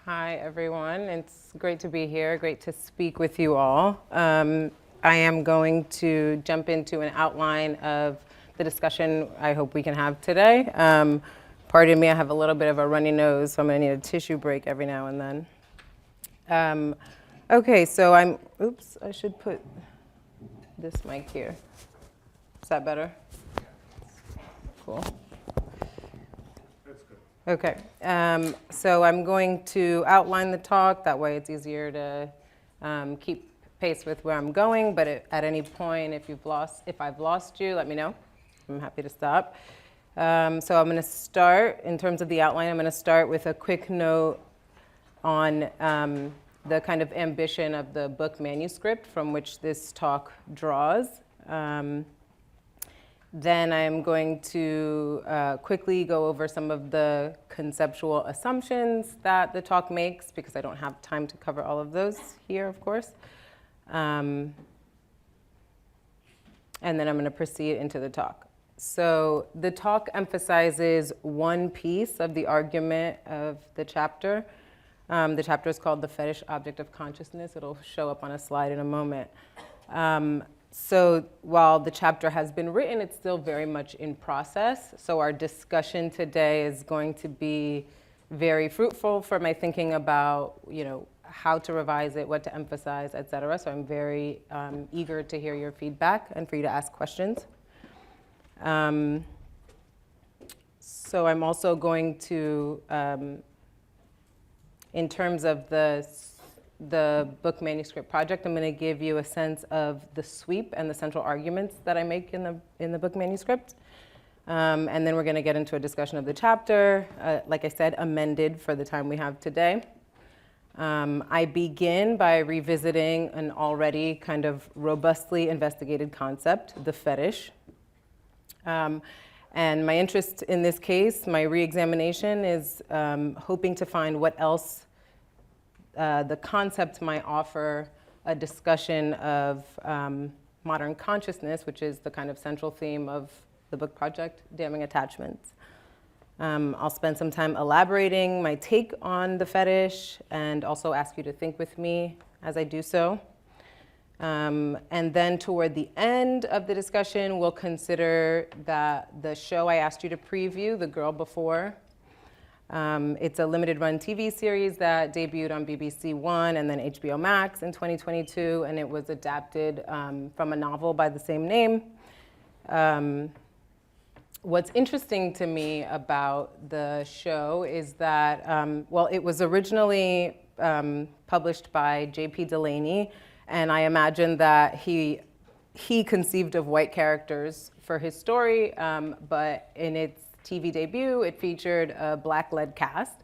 Hi, everyone. It's great to be here, great to speak with you all. I am going to jump into an outline of the discussion I hope we can have today. Pardon me, I have a little bit of a runny nose, so I'm going to need a tissue break every now and then. Okay, so oops, I should put this mic here. Is that better? Cool. Okay, so I'm going to outline the talk. That way it's easier to keep pace with where I'm going. But at any point, if I've lost you, let me know. I'm happy to stop. So I'm going to start, in terms of the outline, I'm going to start with a quick note on the kind of ambition of the book manuscript from which this talk draws. Then I'm going to quickly go over some of the conceptual assumptions that the talk makes, because I don't have time to cover all of those here, of course. And then I'm going to proceed into the talk. So the talk emphasizes one piece of the argument of the chapter. The chapter is called The Fetish Object of Consciousness. It'll show up on a slide in a moment. So while the chapter has been written, it's still very much in process. So our discussion today is going to be very fruitful for my thinking about, how to revise it, what to emphasize, et cetera. So I'm very eager to hear your feedback and for you to ask questions. So I'm also going to, in terms of the book manuscript project, I'm going to give you a sense of the sweep and the central arguments that I make in the book manuscript. And then we're going to get into a discussion of the chapter, like I said, amended for the time we have today. I begin by revisiting an already kind of robustly investigated concept, the fetish. And my interest in this case, my re-examination, is hoping to find what else the concept might offer a discussion of modern consciousness, which is the kind of central theme of the book project, Damning Attachments. I'll spend some time elaborating my take on the fetish and also ask you to think with me as I do so. And then toward the end of the discussion, we'll consider the show I asked you to preview, The Girl Before. It's a limited run TV series that debuted on BBC One and then HBO Max in 2022, and it was adapted from a novel by the same name. What's interesting to me about the show is that, it was originally published by J.P. Delaney, and I imagine that he conceived of white characters for his story, but in its TV debut, it featured a black-led cast,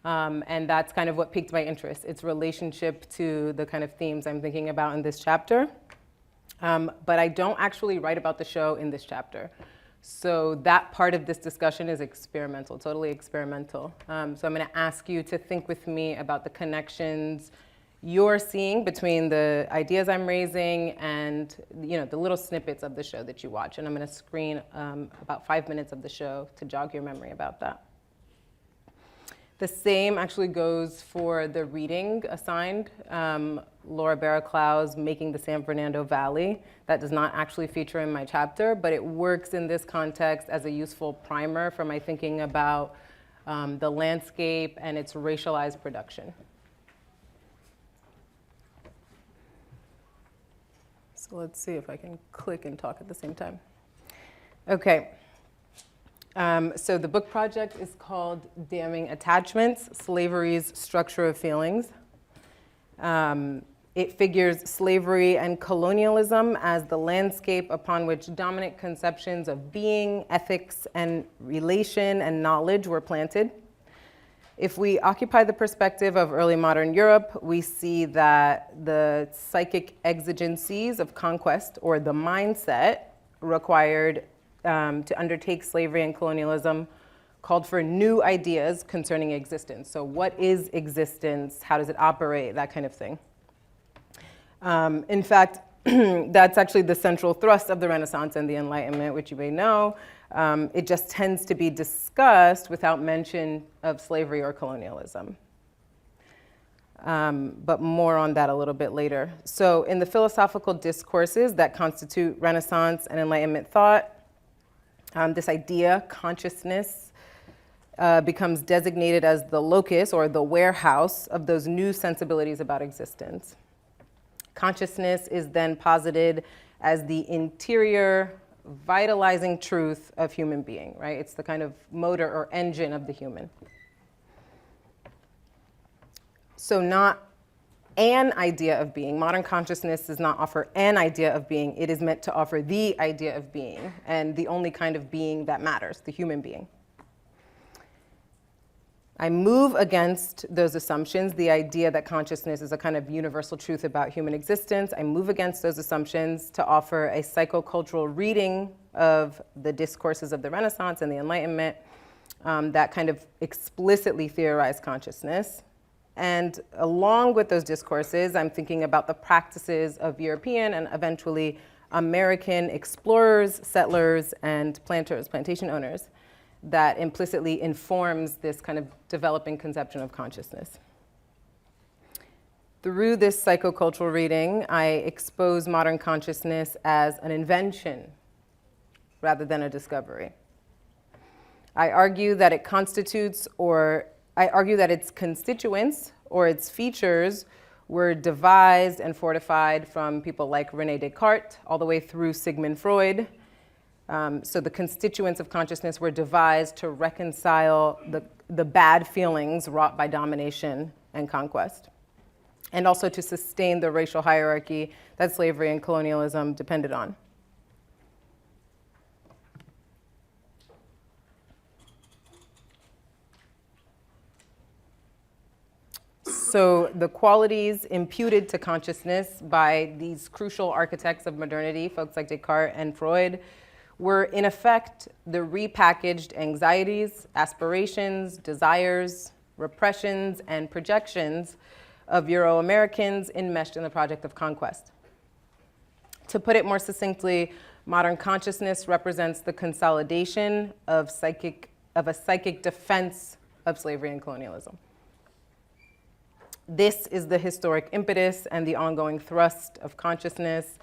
and that's kind of what piqued my interest, its relationship to the kind of themes I'm thinking about in this chapter. But I don't actually write about the show in this chapter. So that part of this discussion is experimental, totally experimental. So I'm going to ask you to think with me about the connections you're seeing between the ideas I'm raising and the little snippets of the show that you watch. And I'm going to screen about 5 minutes of the show to jog your memory about that. The same actually goes for the reading assigned, Laura Barraclough's Making the San Fernando Valley. That does not actually feature in my chapter, but it works in this context as a useful primer for my thinking about the landscape and its racialized production. So let's see if I can click and talk at the same time. Okay. So the book project is called Damning Attachments, Slavery's Structure of Feelings. It figures slavery and colonialism as the landscape upon which dominant conceptions of being, ethics, and relation and knowledge were planted. If we occupy the perspective of early modern Europe, we see that the psychic exigencies of conquest, or the mindset required to undertake slavery and colonialism, called for new ideas concerning existence. So what is existence? How does it operate? That kind of thing. In fact, that's actually the central thrust of the Renaissance and the Enlightenment, which you may know. It just tends to be discussed without mention of slavery or colonialism. but more on that a little bit later. So in the philosophical discourses that constitute Renaissance and Enlightenment thought, this idea, consciousness, becomes designated as the locus or the warehouse of those new sensibilities about existence. Consciousness is then posited as the interior, vitalizing truth of human being, right? It's the kind of motor or engine of the human. So not an idea of being. Modern consciousness does not offer an idea of being. It is meant to offer the idea of being, and the only kind of being that matters, the human being. I move against those assumptions, the idea that consciousness is a kind of universal truth about human existence. I move against those assumptions to offer a psychocultural reading of the discourses of the Renaissance and the Enlightenment that kind of explicitly theorize consciousness. And along with those discourses, I'm thinking about the practices of European and eventually American explorers, settlers, and planters, plantation owners, that implicitly informs this kind of developing conception of consciousness. Through this psychocultural reading, I expose modern consciousness as an invention rather than a discovery. I argue that it constitutes, or I argue that its constituents or its features were devised and fortified from people like René Descartes all the way through Sigmund Freud. So the constituents of consciousness were devised to reconcile the bad feelings wrought by domination and conquest, and also to sustain the racial hierarchy that slavery and colonialism depended on. So the qualities imputed to consciousness by these crucial architects of modernity, folks like Descartes and Freud, were in effect the repackaged anxieties, aspirations, desires, repressions, and projections of Euro-Americans enmeshed in the project of conquest. To put it more succinctly, modern consciousness represents the consolidation of a psychic defense of slavery and colonialism. This is the historic impetus and the ongoing thrust of consciousness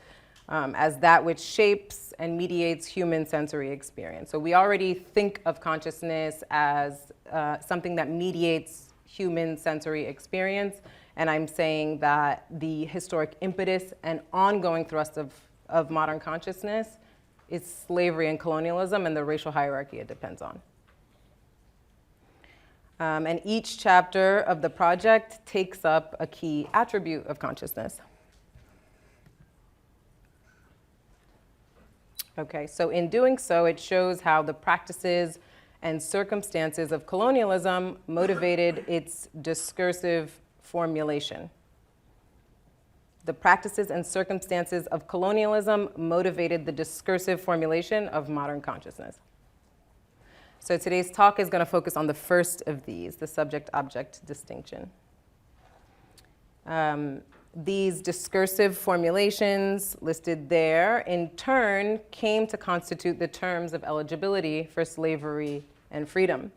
as that which shapes and mediates human sensory experience. So we already think of consciousness as something that mediates human sensory experience, and I'm saying that the historic impetus and ongoing thrust of modern consciousness is slavery and colonialism and the racial hierarchy it depends on. And each chapter of the project takes up a key attribute of consciousness. Okay, so in doing so, it shows how the practices and circumstances of colonialism motivated its discursive formulation. The practices and circumstances of colonialism motivated the discursive formulation of modern consciousness. So today's talk is going to focus on the first of these, the subject-object distinction. These discursive formulations listed there, in turn, came to constitute the terms of eligibility for slavery and freedom.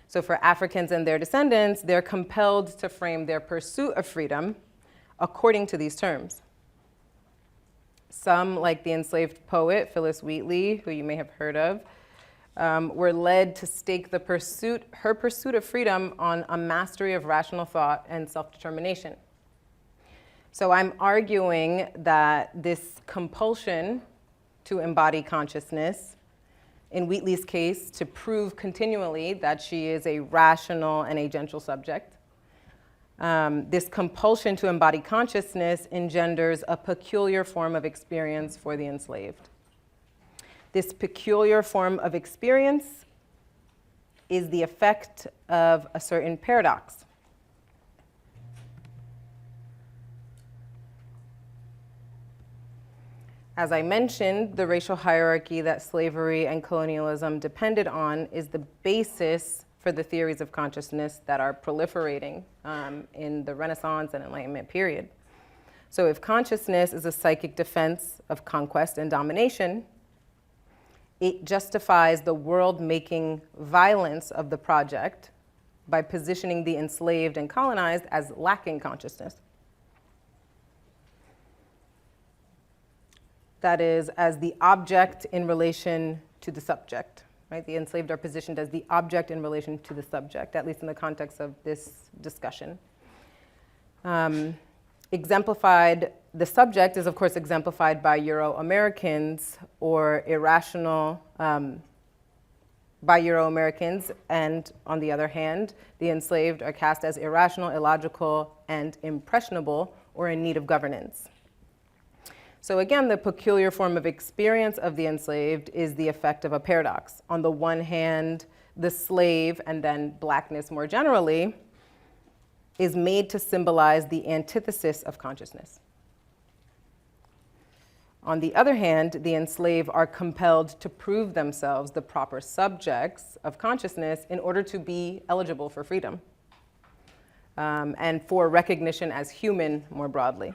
So for Africans and their descendants, they're compelled to frame their pursuit of freedom according to these terms. Some, like the enslaved poet Phillis Wheatley, who you may have heard of, were led to stake her pursuit of freedom on a mastery of rational thought and self-determination. So I'm arguing that this compulsion to embody consciousness, in Wheatley's case, to prove continually that she is a rational and agential subject, this compulsion to embody consciousness engenders a peculiar form of experience for the enslaved. This peculiar form of experience is the effect of a certain paradox. As I mentioned, the racial hierarchy that slavery and colonialism depended on is the basis for the theories of consciousness that are proliferating in the Renaissance and Enlightenment period. So if consciousness is a psychic defense of conquest and domination, it justifies the world-making violence of the project by positioning the enslaved and colonized as lacking consciousness. That is, as the object in relation to the subject, right? The enslaved are positioned as the object in relation to the subject, at least in the context of this discussion. Exemplified, the subject is of course exemplified by Euro-Americans or irrational, by Euro-Americans, and on the other hand, the enslaved are cast as irrational, illogical, and impressionable, or in need of governance. So again, the peculiar form of experience of the enslaved is the effect of a paradox. On the one hand, the slave, and then blackness more generally, is made to symbolize the antithesis of consciousness. On the other hand, the enslaved are compelled to prove themselves the proper subjects of consciousness in order to be eligible for freedom and for recognition as human more broadly.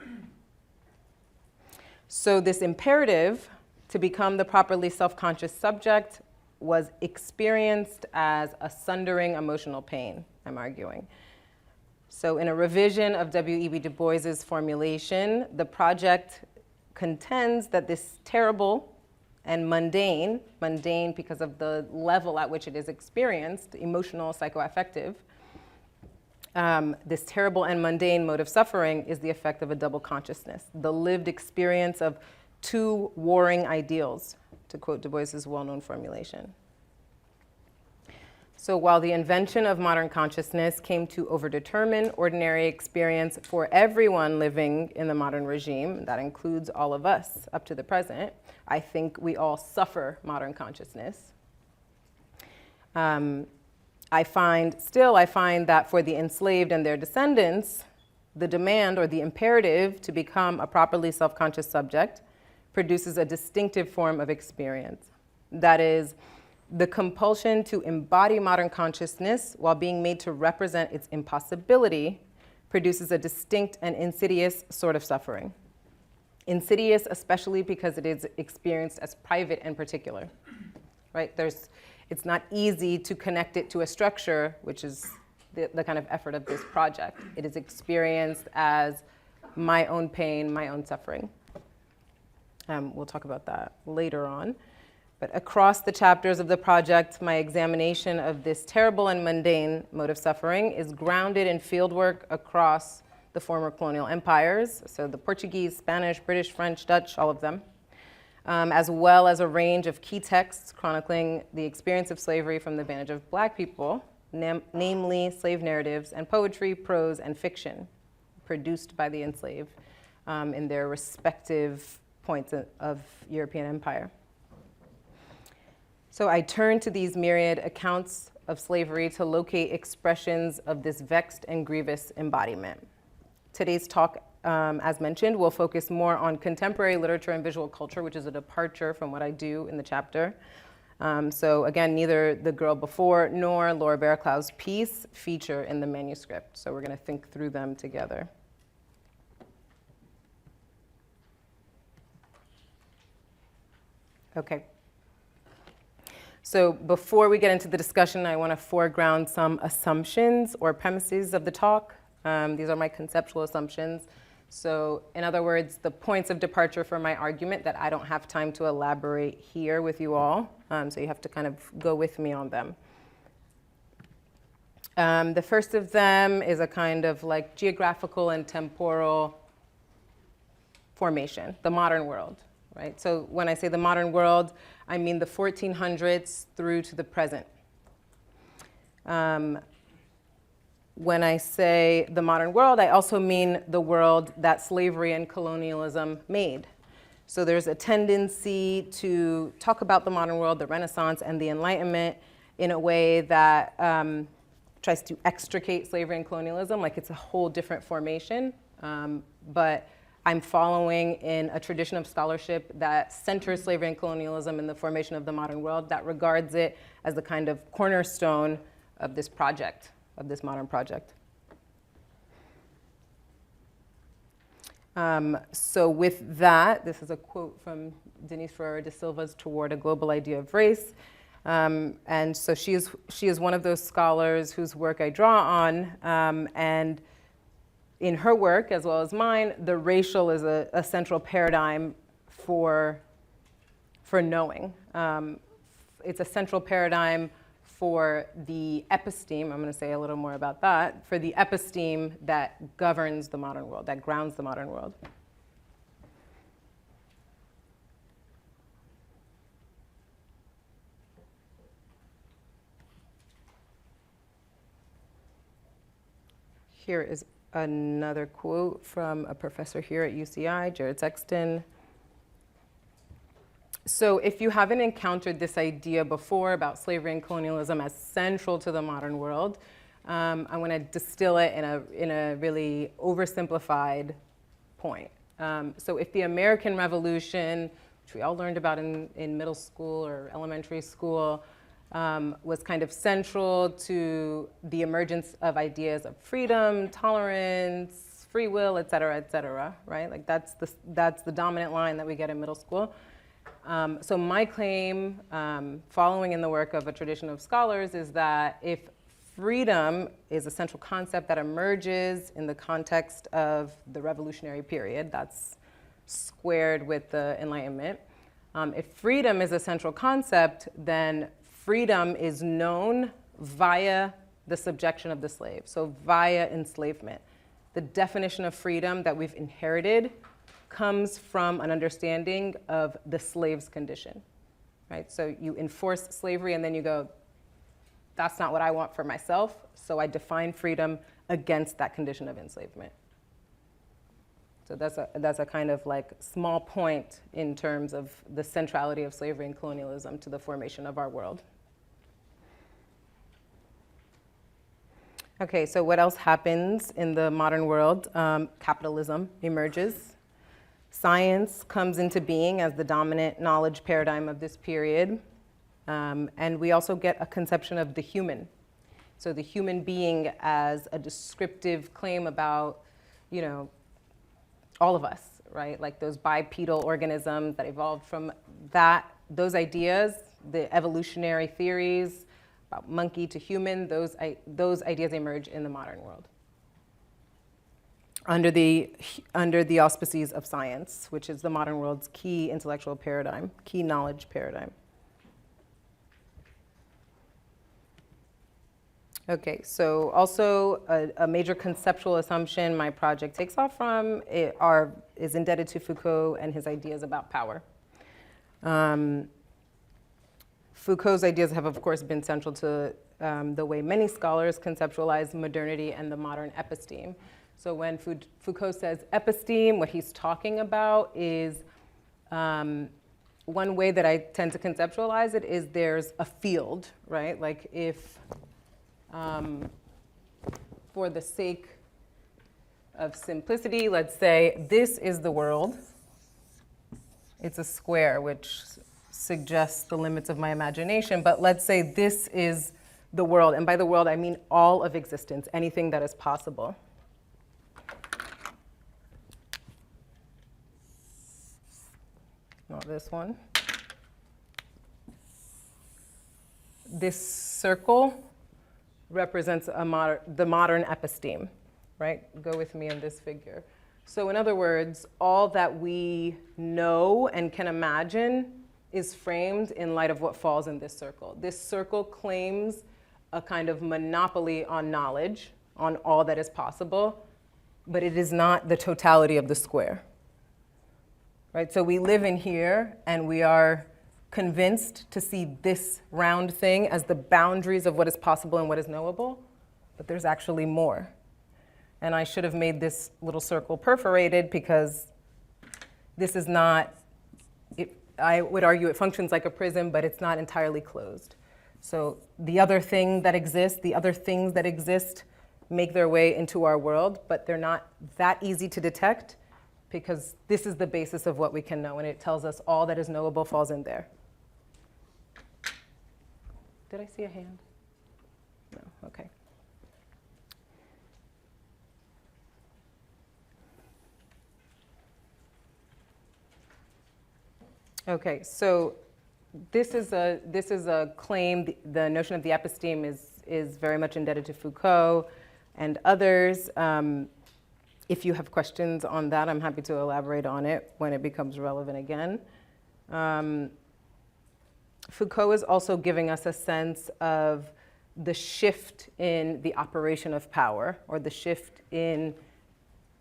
So this imperative to become the properly self-conscious subject was experienced as a sundering emotional pain, I'm arguing. So in a revision of W.E.B. Du Bois's formulation, the project contends that this terrible and mundane because of the level at which it is experienced, emotional, psychoaffective, this terrible and mundane mode of suffering is the effect of a double consciousness, the lived experience of two warring ideals, to quote Du Bois's well-known formulation. So while the invention of modern consciousness came to overdetermine ordinary experience for everyone living in the modern regime, that includes all of us up to the present, I think we all suffer modern consciousness. I find that for the enslaved and their descendants, the demand or the imperative to become a properly self-conscious subject produces a distinctive form of experience. That is, the compulsion to embody modern consciousness while being made to represent its impossibility produces a distinct and insidious sort of suffering. Insidious, especially because it is experienced as private and particular, right? It's not easy to connect it to a structure, which is the kind of effort of this project. It is experienced as my own pain, my own suffering. We'll talk about that later on. But across the chapters of the project, my examination of this terrible and mundane mode of suffering is grounded in fieldwork across the former colonial empires, so the Portuguese, Spanish, British, French, Dutch, all of them, as well as a range of key texts chronicling the experience of slavery from the vantage of Black people, namely slave narratives and poetry, prose, and fiction produced by the enslaved in their respective points of European empire. So I turn to these myriad accounts of slavery to locate expressions of this vexed and grievous embodiment. Today's talk, as mentioned, will focus more on contemporary literature and visual culture, which is a departure from what I do in the chapter. So again, neither The Girl Before nor Laura Barraclough's piece feature in the manuscript. So we're going to think through them together. Okay. So before we get into the discussion, I want to foreground some assumptions or premises of the talk. These are my conceptual assumptions. So in other words, the points of departure for my argument that I don't have time to elaborate here with you all. So you have to kind of go with me on them. The first of them is a kind of like geographical and temporal formation, the modern world, right? So when I say the modern world, I mean the 1400s through to the present. When I say the modern world, I also mean the world that slavery and colonialism made. So there's a tendency to talk about the modern world, the Renaissance, and the Enlightenment in a way that tries to extricate slavery and colonialism, like it's a whole different formation. But I'm following in a tradition of scholarship that centers slavery and colonialism in the formation of the modern world, that regards it as the kind of cornerstone of this project, of this modern project. So with that, this is a quote from Denise Ferreira da Silva's Toward a Global Idea of Race. And so she is one of those scholars whose work I draw on. And in her work, as well as mine, the racial is a central paradigm for knowing. It's a central paradigm for the episteme, I'm going to say a little more about that, for the episteme that governs the modern world, that grounds the modern world. Here is another quote from a professor here at UCI, Jared Sexton. So if you haven't encountered this idea before about slavery and colonialism as central to the modern world, I want to distill it in a really oversimplified point. So if the American Revolution, which we all learned about in middle school or elementary school, was kind of central to the emergence of ideas of freedom, tolerance, free will, et cetera, right? Like that's the dominant line that we get in middle school. So my claim, following in the work of a tradition of scholars, is that if freedom is a central concept that emerges in the context of the revolutionary period, that's squared with the Enlightenment. If freedom is a central concept, then freedom is known via the subjection of the slave, so via enslavement. The definition of freedom that we've inherited comes from an understanding of the slave's condition, right? So you enforce slavery and then you go, that's not what I want for myself, so I define freedom against that condition of enslavement. So that's a kind of like small point in terms of the centrality of slavery and colonialism to the formation of our world. Okay, so what else happens in the modern world? Capitalism emerges. Science comes into being as the dominant knowledge paradigm of this period. And we also get a conception of the human. So the human being as a descriptive claim about, all of us, right? Like those bipedal organisms that evolved from those ideas, the evolutionary theories about monkey to human, those ideas emerge in the modern world under the auspices of science, which is the modern world's key intellectual paradigm, key knowledge paradigm. Okay, so also a major conceptual assumption my project takes off from is indebted to Foucault and his ideas about power. Foucault's ideas have, of course, been central to the way many scholars conceptualize modernity and the modern episteme. So when Foucault says episteme, what he's talking about is one way that I tend to conceptualize it is there's a field, right? Like if, for the sake of simplicity, let's say this is the world. It's a square, which suggests the limits of my imagination, but let's say this is the world. And by the world, I mean all of existence, anything that is possible. Not this one. This circle represents the modern episteme, right? Go with me in this figure. So in other words, all that we know and can imagine is framed in light of what falls in this circle. This circle claims a kind of monopoly on knowledge, on all that is possible, but it is not the totality of the square. Right, so we live in here and we are convinced to see this round thing as the boundaries of what is possible and what is knowable, but there's actually more. And I should have made this little circle perforated because this is not, I would argue it functions like a prism, but it's not entirely closed. So the other things that exist make their way into our world, but they're not that easy to detect because this is the basis of what we can know, and it tells us all that is knowable falls in there. Did I see a hand? No, okay. Okay, so this is a claim. The notion of the episteme is very much indebted to Foucault and others. If you have questions on that, I'm happy to elaborate on it when it becomes relevant again. Foucault is also giving us a sense of the shift in the operation of power, or the shift in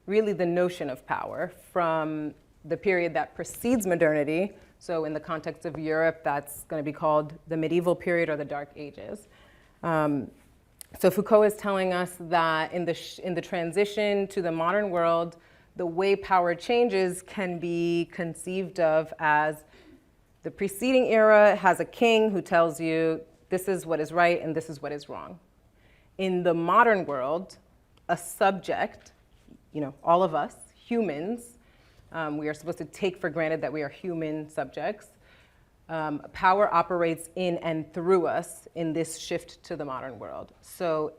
really the notion of power from the period that precedes modernity. So in the context of Europe, that's going to be called the medieval period or the Dark Ages. So Foucault is telling us that in the transition to the modern world, the way power changes can be conceived of as the preceding era has a king who tells you this is what is right and this is what is wrong. In the modern world, a subject, all of us, humans, we are supposed to take for granted that we are human subjects. Power operates in and through us in this shift to the modern world. So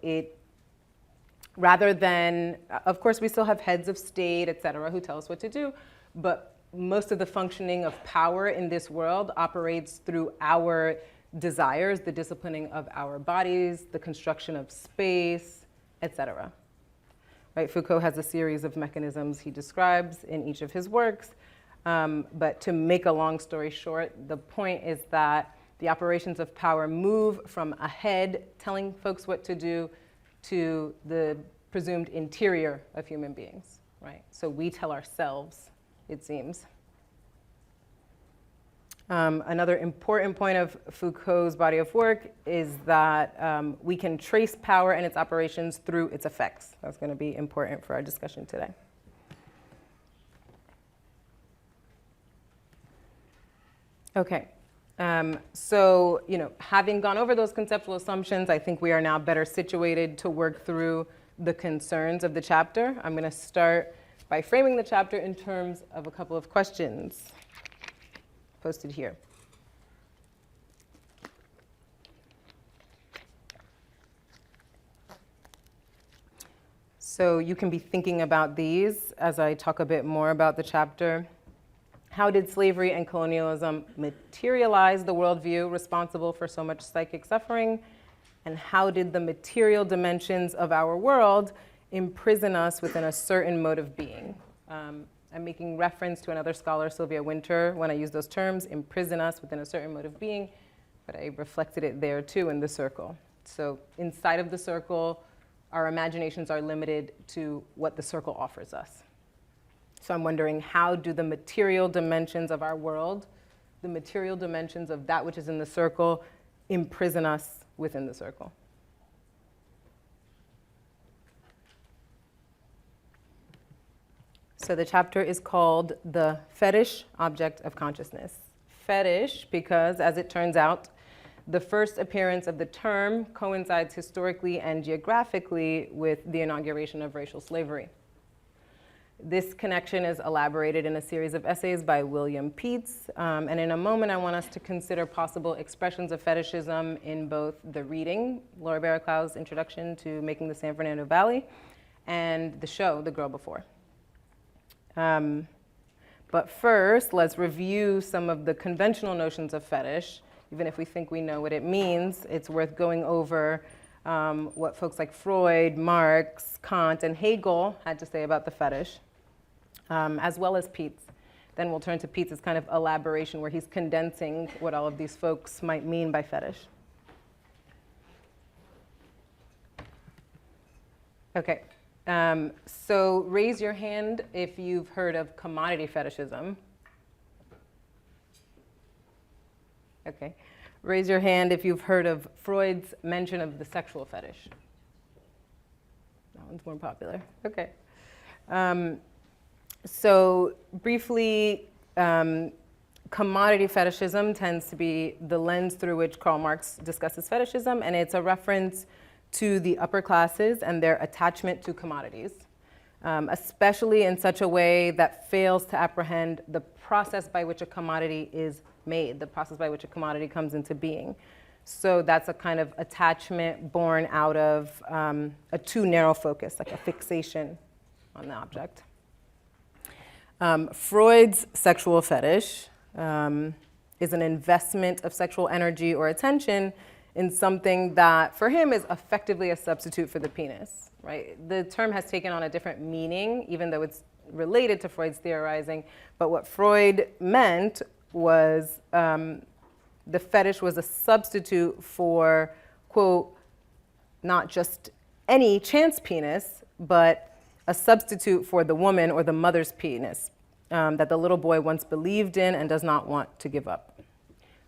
rather than, of course, we still have heads of state, et cetera, who tell us what to do, but most of the functioning of power in this world operates through our desires, the disciplining of our bodies, the construction of space, et cetera. Right? Foucault has a series of mechanisms he describes in each of his works. But to make a long story short, the point is that the operations of power move from a head telling folks what to do to the presumed interior of human beings, right? So we tell ourselves, it seems. Another important point of Foucault's body of work is that we can trace power and its operations through its effects. That's going to be important for our discussion today. Okay, so having gone over those conceptual assumptions, I think we are now better situated to work through the concerns of the chapter. I'm going to start by framing the chapter in terms of a couple of questions posted here. So you can be thinking about these as I talk a bit more about the chapter. How did slavery and colonialism materialize the worldview responsible for so much psychic suffering? And how did the material dimensions of our world imprison us within a certain mode of being? I'm making reference to another scholar, Sylvia Wynter, when I use those terms, imprison us within a certain mode of being, but I reflected it there too in the circle. So inside of the circle, our imaginations are limited to what the circle offers us. So I'm wondering, how do the material dimensions of our world, the material dimensions of that which is in the circle, imprison us within the circle? So the chapter is called The Fetish Object of Consciousness. Fetish because, as it turns out, the first appearance of the term coincides historically and geographically with the inauguration of racial slavery. This connection is elaborated in a series of essays by William Peets, and in a moment I want us to consider possible expressions of fetishism in both the reading, Laura Barraclough's introduction to Making the San Fernando Valley, and the show, The Girl Before. But first, let's review some of the conventional notions of fetish. Even if we think we know what it means, it's worth going over what folks like Freud, Marx, Kant, and Hegel had to say about the fetish, as well as Peets. Then we'll turn to Peets' kind of elaboration where he's condensing what all of these folks might mean by fetish. Okay. So raise your hand if you've heard of commodity fetishism. Okay. Raise your hand if you've heard of Freud's mention of the sexual fetish. That one's more popular. Okay. So briefly, commodity fetishism tends to be the lens through which Karl Marx discusses fetishism, and it's a reference to the upper classes and their attachment to commodities, especially in such a way that fails to apprehend the process by which a commodity is made, the process by which a commodity comes into being. So that's a kind of attachment born out of a too narrow focus, like a fixation on the object. Freud's sexual fetish is an investment of sexual energy or attention in something that for him is effectively a substitute for the penis, right? The term has taken on a different meaning, even though it's related to Freud's theorizing, but what Freud meant was the fetish was a substitute for, quote, not just any chance penis, but a substitute for the woman or the mother's penis that the little boy once believed in and does not want to give up.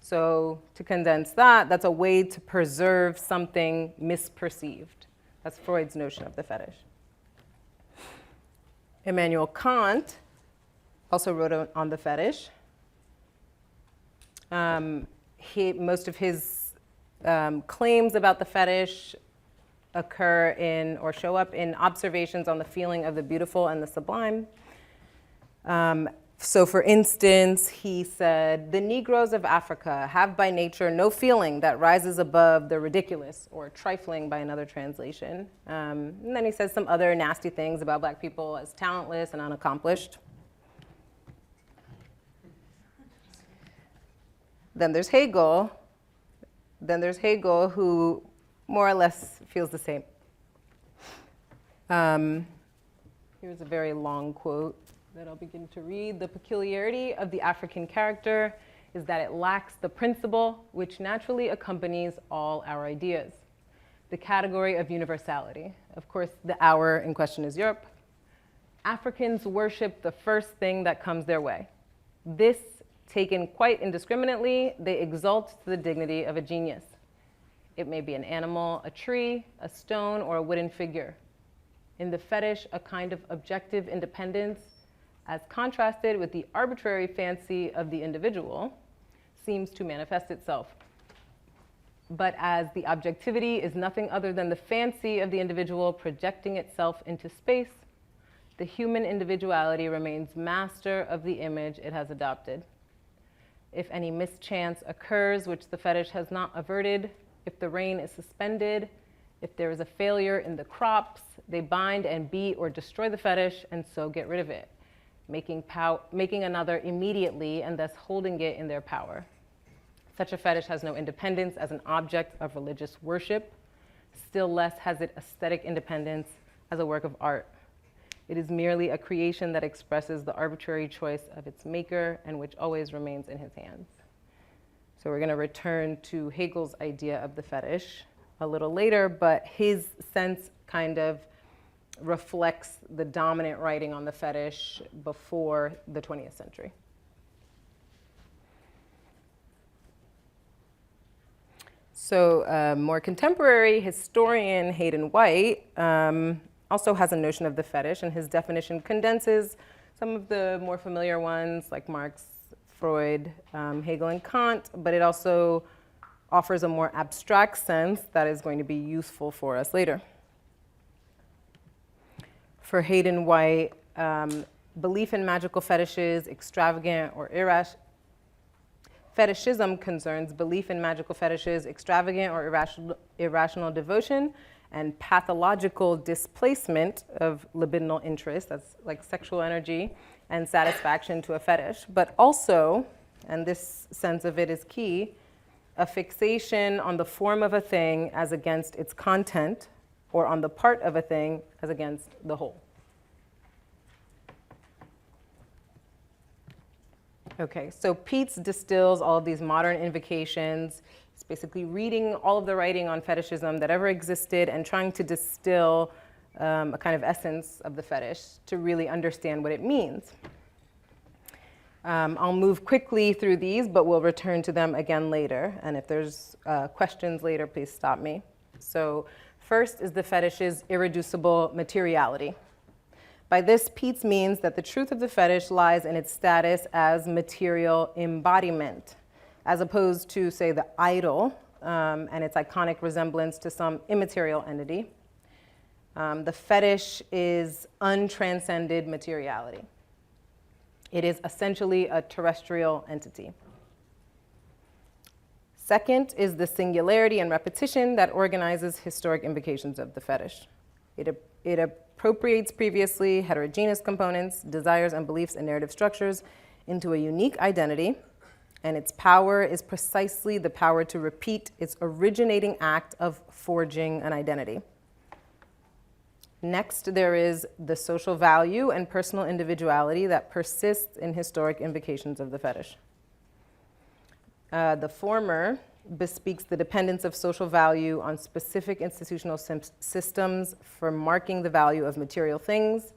So to condense that, that's a way to preserve something misperceived. That's Freud's notion of the fetish. Immanuel Kant also wrote on the fetish. Most of his claims about the fetish occur in or show up in observations on the feeling of the beautiful and the sublime. So for instance, he said, the Negroes of Africa have by nature no feeling that rises above the ridiculous or trifling by another translation. And then he says some other nasty things about black people as talentless and unaccomplished. Then there's Hegel. Who more or less feels the same. Here's a very long quote that I'll begin to read. The peculiarity of the African character is that it lacks the principle which naturally accompanies all our ideas, the category of universality. Of course, the our in question is Europe. Africans worship the first thing that comes their way. This, taken quite indiscriminately, they exalt to the dignity of a genius. It may be an animal, a tree, a stone, or a wooden figure. In the fetish, a kind of objective independence, as contrasted with the arbitrary fancy of the individual, seems to manifest itself. But as the objectivity is nothing other than the fancy of the individual projecting itself into space, the human individuality remains master of the image it has adopted. If any mischance occurs which the fetish has not averted, if the rain is suspended, if there is a failure in the crops, they bind and beat or destroy the fetish and so get rid of it, making another immediately and thus holding it in their power. Such a fetish has no independence as an object of religious worship. Still less has it aesthetic independence as a work of art. It is merely a creation that expresses the arbitrary choice of its maker and which always remains in his hands. So we're going to return to Hegel's idea of the fetish a little later, but his sense kind of reflects the dominant writing on the fetish before the 20th century. So more contemporary historian Hayden White also has a notion of the fetish, and his definition condenses some of the more familiar ones like Marx, Freud, Hegel, and Kant, but it also offers a more abstract sense that is going to be useful for us later. For Hayden White, belief in magical fetishes, extravagant or irrational, fetishism concerns belief in magical fetishes, extravagant or irrational devotion, and pathological displacement of libidinal interest, that's like sexual energy and satisfaction to a fetish, but also, and this sense of it is key, a fixation on the form of a thing as against its content, or on the part of a thing as against the whole. Okay, so Peetz distills all of these modern invocations. It's basically reading all of the writing on fetishism that ever existed and trying to distill a kind of essence of the fetish to really understand what it means. I'll move quickly through these, but we'll return to them again later. And if there's questions later, please stop me. So first is the fetish's irreducible materiality. By this, Peetz means that the truth of the fetish lies in its status as material embodiment, as opposed to, say, the idol and its iconic resemblance to some immaterial entity. The fetish is untranscended materiality. It is essentially a terrestrial entity. Second is the singularity and repetition that organizes historic invocations of the fetish. It appropriates previously heterogeneous components, desires, and beliefs and narrative structures into a unique identity and its power is precisely the power to repeat its originating act of forging an identity. Next, there is the social value and personal individuality that persists in historic invocations of the fetish. The former bespeaks the dependence of social value on specific institutional systems for marking the value of material things.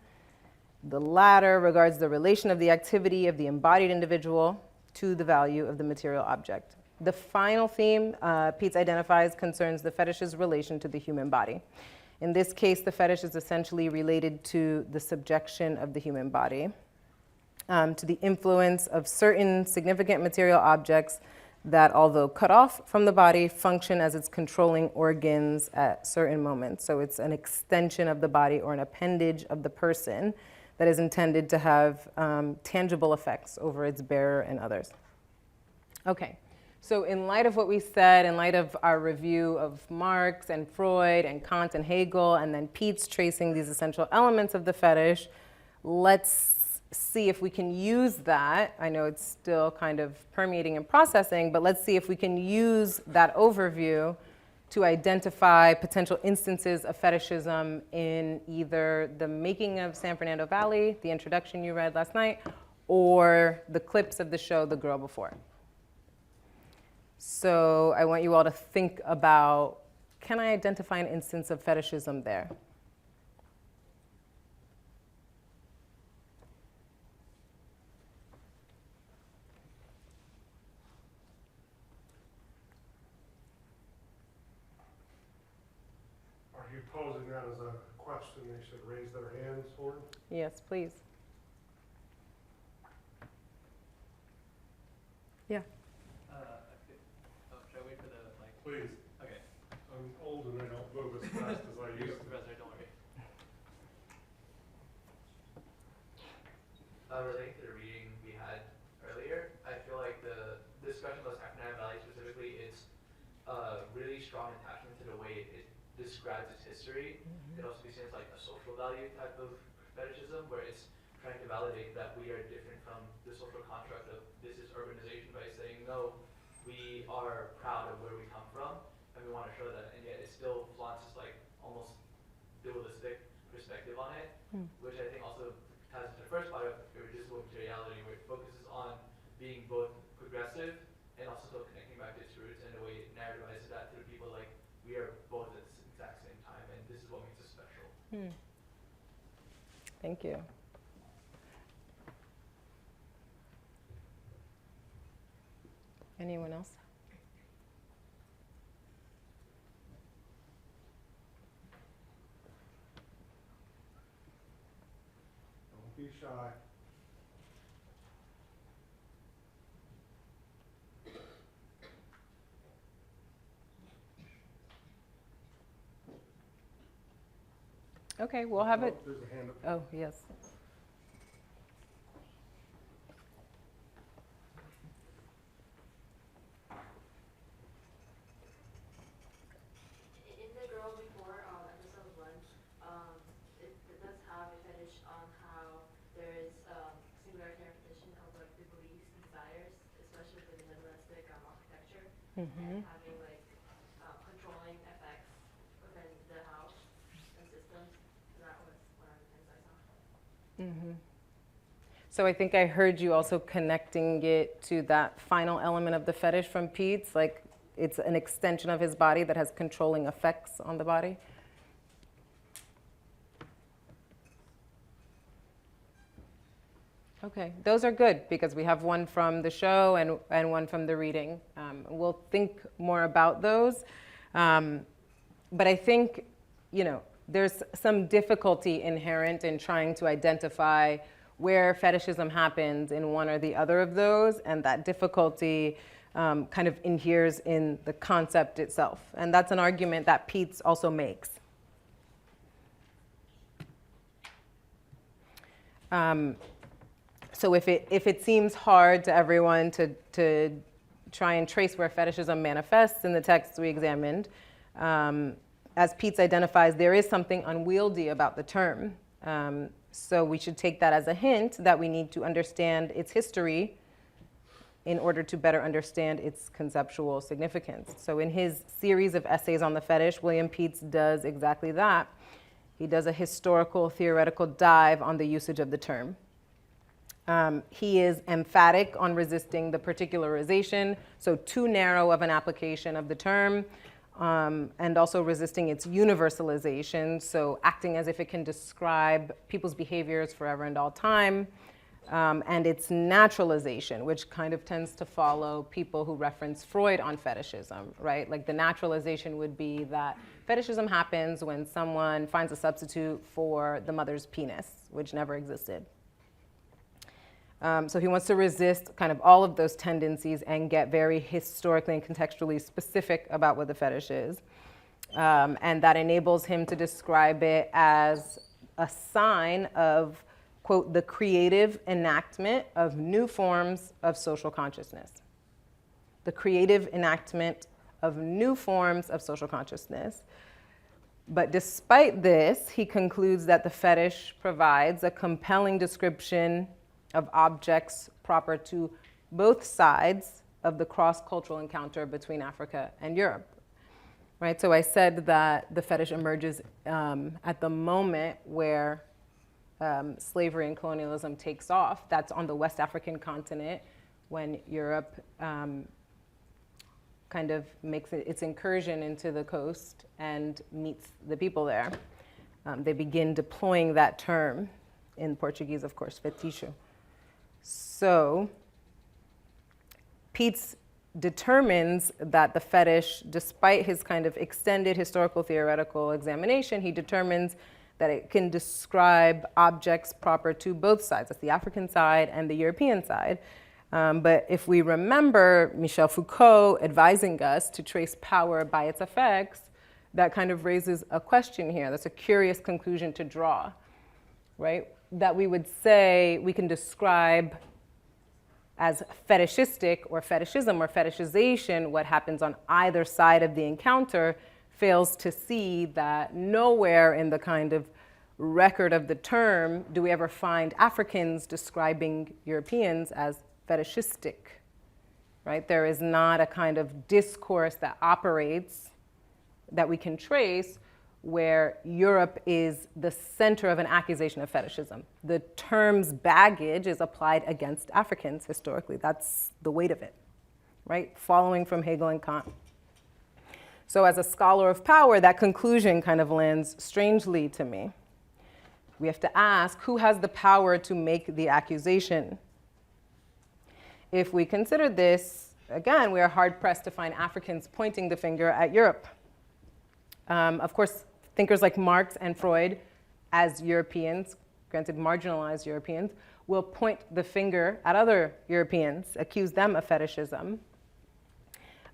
The latter regards the relation of the activity of the embodied individual to the value of the material object. The final theme Pietz identifies concerns the fetish's relation to the human body. In this case, the fetish is essentially related to the subjection of the human body, to the influence of certain significant material objects that, although cut off from the body, function as its controlling organs at certain moments. So it's an extension of the body or an appendage of the person that is intended to have tangible effects over its bearer and others. Okay, so in light of what we said, in light of our review of Marx and Freud and Kant and Hegel, and then Pietz tracing these essential elements of the fetish, let's see if we can use that. I know it's still kind of permeating and processing, but let's see if we can use that overview to identify potential instances of fetishism in either the making of San Fernando Valley, the introduction you read last night, or the clips of the show The Girl Before. So I want you all to think about, can I identify an instance of fetishism there? Are you posing that as a question they should raise their hands for? Yes, please. Yeah. Should I wait for the mic? Please. Okay. I'm old and I don't move as fast as I used to. Professor, don't worry. Relating to the reading we had earlier, I feel like the discussion about San Fernando Valley specifically, it's a really strong attachment to the way it describes its history. It also be seen as like a social value type of fetishism, where it's trying to validate that we are different from the social construct of this is urbanization by saying, no, we are proud of where we come from, and we want to show that, and yet it still flaunts this like almost dualistic perspective on it, which I think also ties into the first part of irreducible materiality, where it focuses on being both progressive and also still connecting back to its roots, and the way it narrativizes that to the people, like we are both at the exact same time, and this is what makes us special. Thank you. Anyone else? Don't be shy. Okay, we'll have it. Oh, there's a hand up. Oh, yes. In the Girl Before episode 1, it does have a fetish on how there is singular repetition of like the beliefs and desires, especially within minimalistic architecture, and having like controlling effects within the house and systems. So that was one of the things I saw. So I think I heard you also connecting it to that final element of the fetish from Pietz, like it's an extension of his body that has controlling effects on the body. Okay, those are good because we have one from the show and one from the reading. We'll think more about those. But I think, you know, there's some difficulty inherent in trying to identify where fetishism happens in one or the other of those, and that difficulty kind of inheres in the concept itself. And that's an argument that Pietz also makes. So if it seems hard to everyone to try and trace where fetishism manifests in the texts we examined, as Pietz identifies, there is something unwieldy about the term. So we should take that as a hint that we need to understand its history in order to better understand its conceptual significance. So in his series of essays on the fetish, William Peets does exactly that. He does a historical, theoretical dive on the usage of the term. He is emphatic on resisting the particularization, so too narrow of an application of the term, and also resisting its universalization, so acting as if it can describe people's behaviors forever and all time, and its naturalization, which kind of tends to follow people who reference Freud on fetishism, right? Like the naturalization would be that fetishism happens when someone finds a substitute for the mother's penis, which never existed. So he wants to resist kind of all of those tendencies and get very historically and contextually specific about what the fetish is. And that enables him to describe it as a sign of, quote, the creative enactment of new forms of social consciousness. The creative enactment of new forms of social consciousness. But despite this, he concludes that the fetish provides a compelling description of objects proper to both sides of the cross-cultural encounter between Africa and Europe, right? So I said that the fetish emerges at the moment where slavery and colonialism takes off. That's on the West African continent when Europe kind of makes its incursion into the coast and meets the people there. They begin deploying that term, in Portuguese, of course, fetiche. So Peets determines that the fetish, despite his kind of extended historical theoretical examination, he determines that it can describe objects proper to both sides. That's the African side and the European side. But if we remember Michel Foucault advising us to trace power by its effects, that kind of raises a question here. That's a curious conclusion to draw, right? That we would say we can describe as fetishistic or fetishism or fetishization what happens on either side of the encounter, fails to see that nowhere in the kind of record of the term do we ever find Africans describing Europeans as fetishistic, right? There is not a kind of discourse that operates that we can trace where Europe is the center of an accusation of fetishism. The term's baggage is applied against Africans historically. That's the weight of it, right? Following from Hegel and Kant. So as a scholar of power, that conclusion kind of lands strangely to me. We have to ask, who has the power to make the accusation? If we consider this, again, we are hard-pressed to find Africans pointing the finger at Europe. Of course, thinkers like Marx and Freud, as Europeans, granted marginalized Europeans, will point the finger at other Europeans, accuse them of fetishism.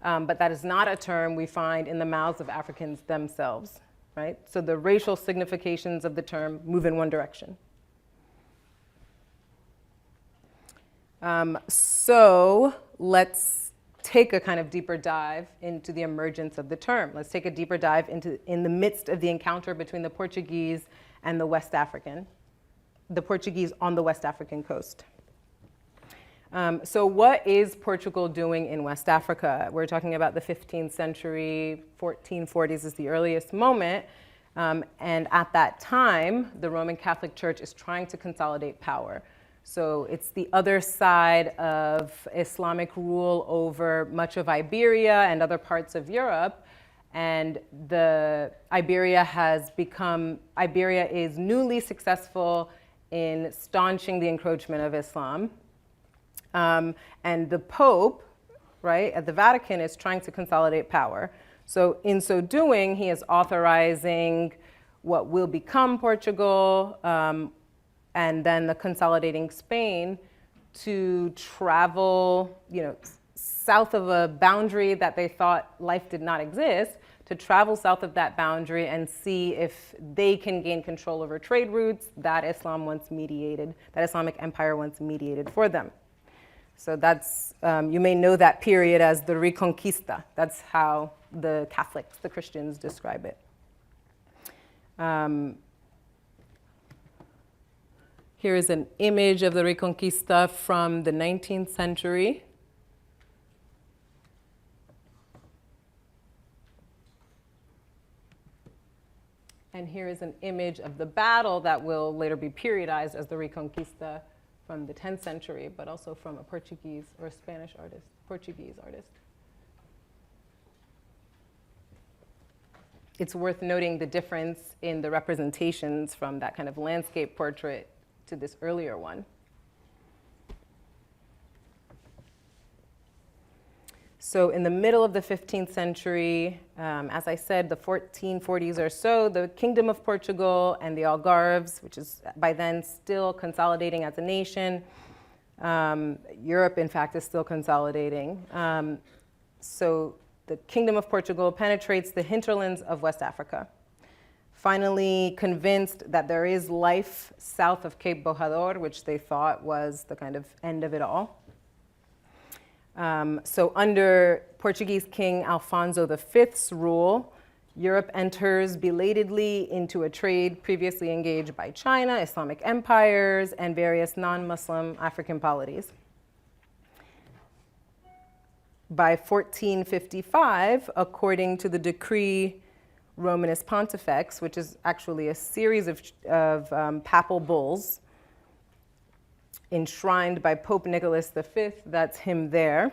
But that is not a term we find in the mouths of Africans themselves, right? So the racial significations of the term move in one direction. So let's take a kind of deeper dive into the emergence of the term. Let's take a deeper dive in the midst of the encounter between the Portuguese and the West African, the Portuguese on the West African coast. So what is Portugal doing in West Africa? We're talking about the 15th century, 1440s is the earliest moment. And at that time, the Roman Catholic Church is trying to consolidate power. So it's the other side of Islamic rule over much of Iberia and other parts of Europe. And Iberia is newly successful in staunching the encroachment of Islam. And the Pope, right, at the Vatican is trying to consolidate power. So in so doing, he is authorizing what will become Portugal, and then the consolidating Spain to travel, south of a boundary that they thought life did not exist, to travel south of that boundary and see if they can gain control over trade routes that Islamic Empire once mediated for them. So that's, you may know that period as the Reconquista. That's how the Catholics, the Christians, describe it. Here is an image of the Reconquista from the 19th century. And here is an image of the battle that will later be periodized as the Reconquista from the 10th century, but also from a Portuguese or a Spanish artist, Portuguese artist. It's worth noting the difference in the representations from that kind of landscape portrait to this earlier one. So in the middle of the 15th century, as I said, the 1440s or so, the Kingdom of Portugal and the Algarves, which is by then still consolidating as a nation. Europe, in fact, is still consolidating. So the Kingdom of Portugal penetrates the hinterlands of West Africa. Finally convinced that there is life south of Cape Bojador, which they thought was the kind of end of it all. So under Portuguese King Alfonso V's rule, Europe enters belatedly into a trade previously engaged by China, Islamic empires, and various non-Muslim African polities. By 1455, according to the decree Romanus Pontifex, which is actually a series of papal bulls enshrined by Pope Nicholas V, that's him there,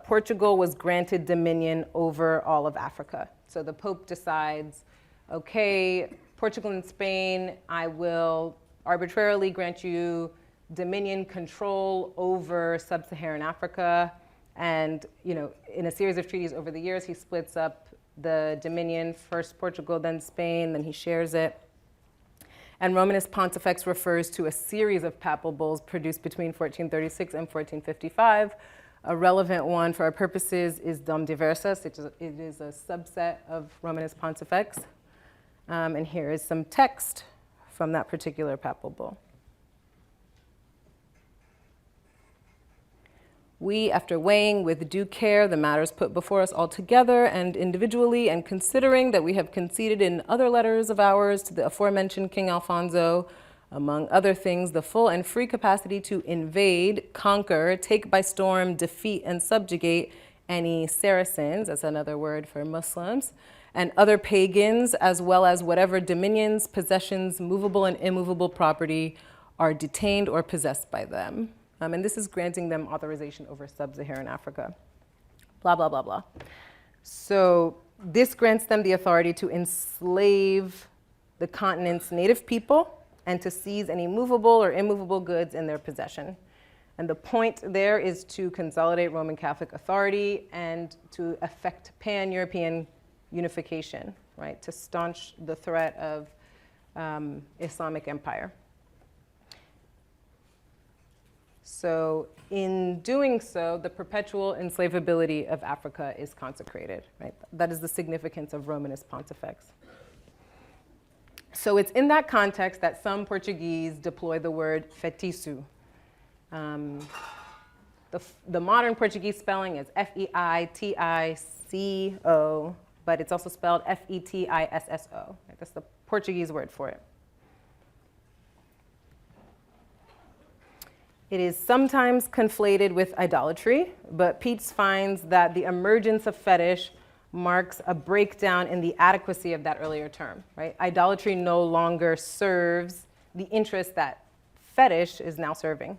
Portugal was granted dominion over all of Africa. So the Pope decides, okay, Portugal and Spain, I will arbitrarily grant you dominion control over sub-Saharan Africa. And, you know, in a series of treaties over the years, he splits up the dominion, first Portugal, then Spain, then he shares it. And Romanus Pontifex refers to a series of papal bulls produced between 1436 and 1455. A relevant one for our purposes is Dom Diversas. It is a subset of Romanus Pontifex. And here is some text from that particular papal bull. We, after weighing with due care the matters put before us altogether and individually, and considering that we have conceded in other letters of ours to the aforementioned King Alfonso, among other things, the full and free capacity to invade, conquer, take by storm, defeat, and subjugate any Saracens, that's another word for Muslims, and other pagans, as well as whatever dominions, possessions, movable and immovable property are detained or possessed by them. And this is granting them authorization over sub-Saharan Africa. Blah, blah, blah, blah. So this grants them the authority to enslave the continent's native people and to seize any movable or immovable goods in their possession. And the point there is to consolidate Roman Catholic authority and to effect pan-European unification, right? To staunch the threat of Islamic empire. So in doing so, the perpetual enslavability of Africa is consecrated, right? That is the significance of Romanus Pontifex. So it's in that context that some Portuguese deploy the word feitiço. The modern Portuguese spelling is F-E-I-T-I-C-O, but it's also spelled F-E-T-I-S-S-O. Right? That's the Portuguese word for it. It is sometimes conflated with idolatry, but Peets finds that the emergence of fetish marks a breakdown in the adequacy of that earlier term, right? Idolatry no longer serves the interest that fetish is now serving.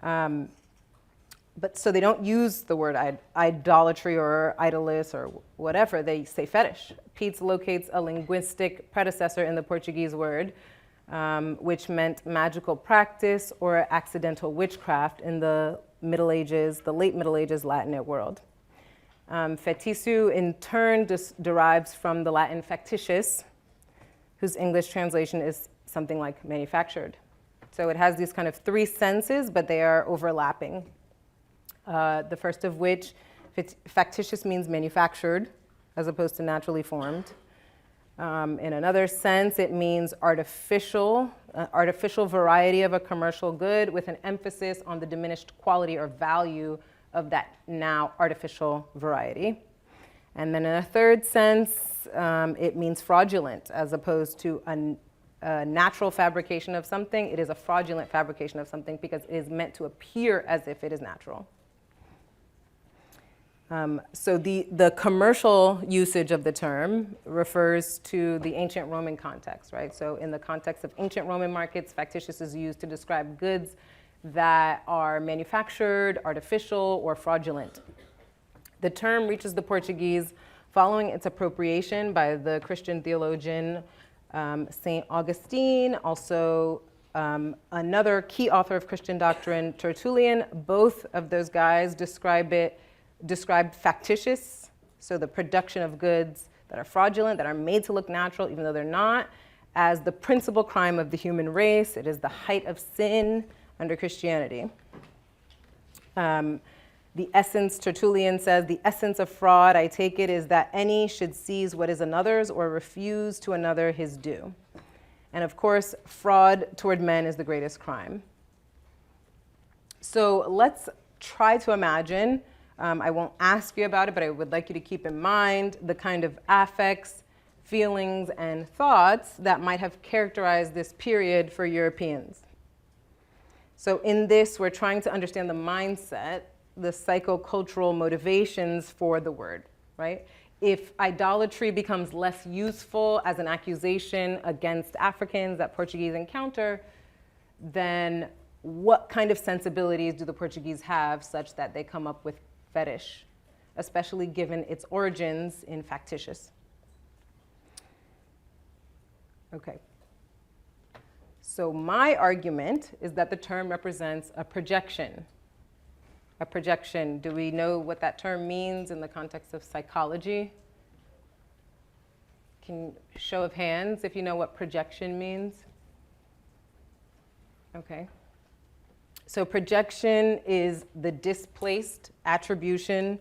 But so they don't use the word idolatry or idolist or whatever, they say fetish. Peets locates a linguistic predecessor in the Portuguese word, which meant magical practice or accidental witchcraft in the Middle Ages, the late Middle Ages Latinate world. Feitiço in turn derives from the Latin factitious, whose English translation is something like manufactured. So it has these kind of three senses, but they are overlapping. The first of which, factitious means manufactured as opposed to naturally formed. In another sense, it means artificial variety of a commercial good with an emphasis on the diminished quality or value of that now artificial variety. And then in a third sense, it means fraudulent as opposed to a natural fabrication of something. It is a fraudulent fabrication of something because it is meant to appear as if it is natural. So the commercial usage of the term refers to the ancient Roman context, right? So in the context of ancient Roman markets, factitious is used to describe goods that are manufactured, artificial, or fraudulent. The term reaches the Portuguese following its appropriation by the Christian theologian Saint Augustine, also another key author of Christian doctrine, Tertullian. Both of those guys described factitious, so the production of goods that are fraudulent, that are made to look natural, even though they're not, as the principal crime of the human race. It is the height of sin under Christianity. The essence, Tertullian says, the essence of fraud, I take it, is that any should seize what is another's or refuse to another his due. And of course, fraud toward men is the greatest crime. So let's try to imagine, I won't ask you about it, but I would like you to keep in mind the kind of affects, feelings, and thoughts that might have characterized this period for Europeans. So in this, we're trying to understand the mindset, the psychocultural motivations for the word, right? If idolatry becomes less useful as an accusation against Africans that Portuguese encounter, then what kind of sensibilities do the Portuguese have such that they come up with fetish, especially given its origins in factitious? Okay. So my argument is that the term represents a projection. A projection, do we know what that term means in the context of psychology? Can show of hands if you know what projection means? Okay. So projection is the displaced attribution,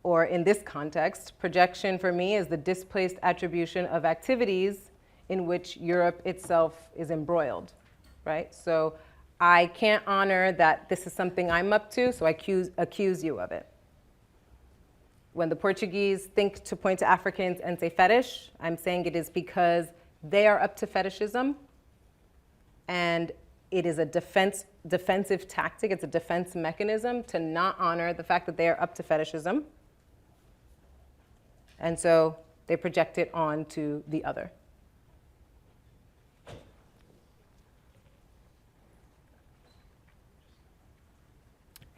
or in this context, projection for me is the displaced attribution of activities in which Europe itself is embroiled, right? So I can't honor that this is something I'm up to, so I accuse you of it. When the Portuguese think to point to Africans and say fetish, I'm saying it is because they are up to fetishism, and it is a defensive tactic, it's a defense mechanism to not honor the fact that they are up to fetishism. And so they project it onto the other.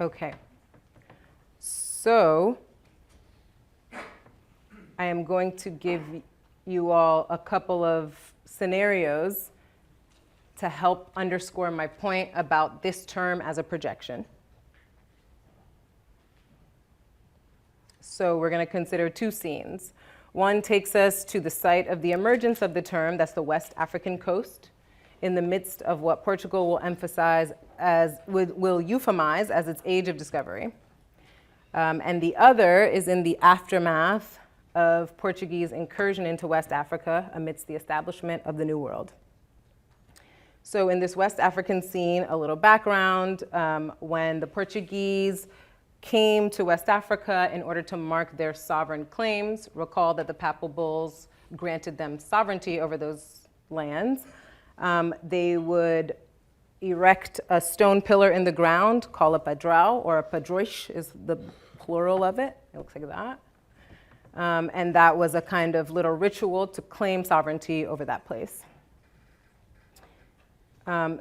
Okay, so I am going to give you all a couple of scenarios to help underscore my point about this term as a projection. So we're going to consider two scenes. One takes us to the site of the emergence of the term, that's the West African coast, in the midst of what Portugal will emphasize will euphemize as its age of discovery. And the other is in the aftermath of Portuguese incursion into West Africa amidst the establishment of the New World. So in this West African scene, a little background, when the Portuguese came to West Africa in order to mark their sovereign claims, recall that the papal bulls granted them sovereignty over those lands. They would erect a stone pillar in the ground, call a padrão, or a padroish is the plural of it. It looks like that. And that was a kind of little ritual to claim sovereignty over that place.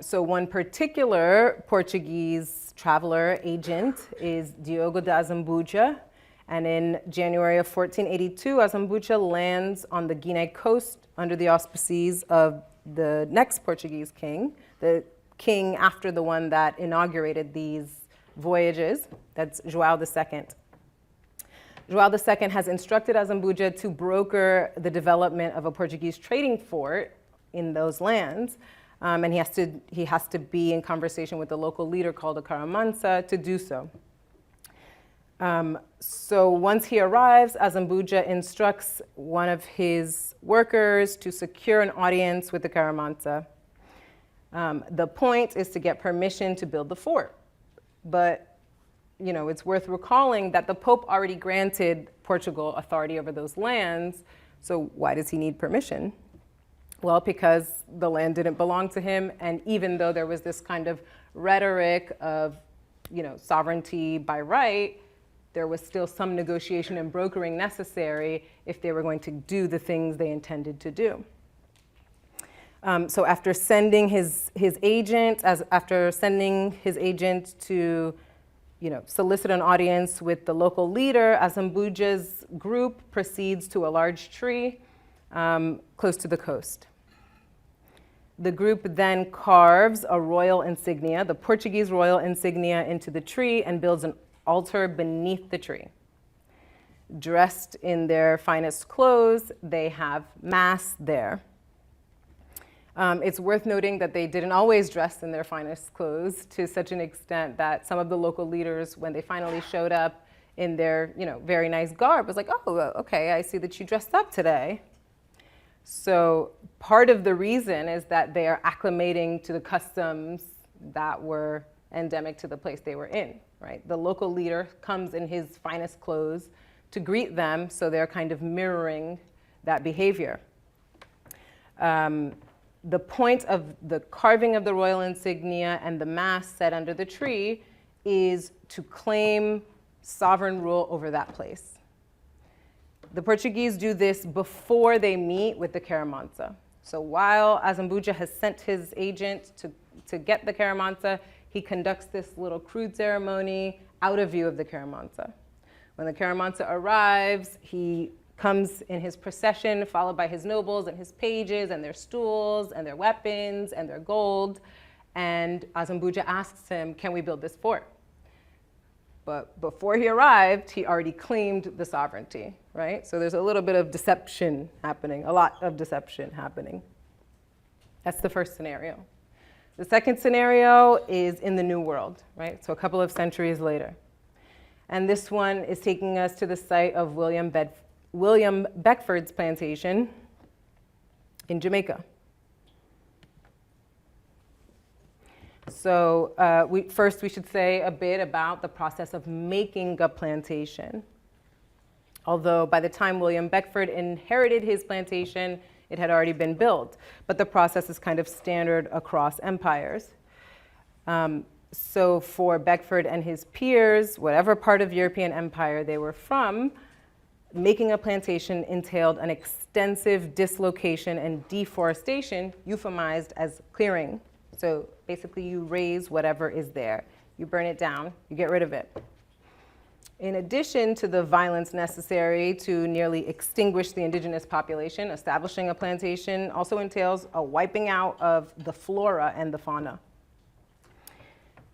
So one particular Portuguese traveler agent is Diogo da Azambuja. And in January of 1482, Azambuja lands on the Guinea coast under the auspices of the next Portuguese king, the king after the one that inaugurated these voyages, that's João II. João II has instructed Azambuja to broker the development of a Portuguese trading fort in those lands, and he has to be in conversation with the local leader called a Caramansa to do so. So once he arrives, Azambuja instructs one of his workers to secure an audience with the Caramansa. The point is to get permission to build the fort. But, you know, it's worth recalling that the Pope already granted Portugal authority over those lands, so why does he need permission? Well, because the land didn't belong to him, and even though there was this kind of rhetoric of, you know, sovereignty by right, there was still some negotiation and brokering necessary if they were going to do the things they intended to do. So after sending his agent to, solicit an audience with the local leader, Asambuja's group proceeds to a large tree close to the coast. The group then carves a royal insignia, the Portuguese royal insignia, into the tree and builds an altar beneath the tree. Dressed in their finest clothes, they have mass there. It's worth noting that they didn't always dress in their finest clothes, to such an extent that some of the local leaders, when they finally showed up in their, very nice garb, was like, oh, okay, I see that you dressed up today. So part of the reason is that they are acclimating to the customs that were endemic to the place they were in, right? The local leader comes in his finest clothes to greet them, so they're kind of mirroring that behavior. The point of the carving of the royal insignia and the mass set under the tree is to claim sovereign rule over that place. The Portuguese do this before they meet with the Caramansa. So while Asambuja has sent his agent to get the Caramansa, he conducts this little crude ceremony out of view of the Caramansa. When the Caramansa arrives, he comes in his procession, followed by his nobles and his pages and their stools and their weapons and their gold. And Asambuja asks him, can we build this fort? But before he arrived, he already claimed the sovereignty, right? So there's a little bit of deception happening, a lot of deception happening. That's the first scenario. The second scenario is in the New World, right? So a couple of centuries later. And this one is taking us to the site of William Beckford's plantation in Jamaica. So first we should say a bit about the process of making a plantation. Although by the time William Beckford inherited his plantation, it had already been built. But the process is kind of standard across empires. So for Beckford and his peers, whatever part of European empire they were from, making a plantation entailed an extensive dislocation and deforestation, euphemized as clearing. So basically you raze whatever is there. You burn it down, you get rid of it. In addition to the violence necessary to nearly extinguish the indigenous population, establishing a plantation also entails a wiping out of the flora and the fauna.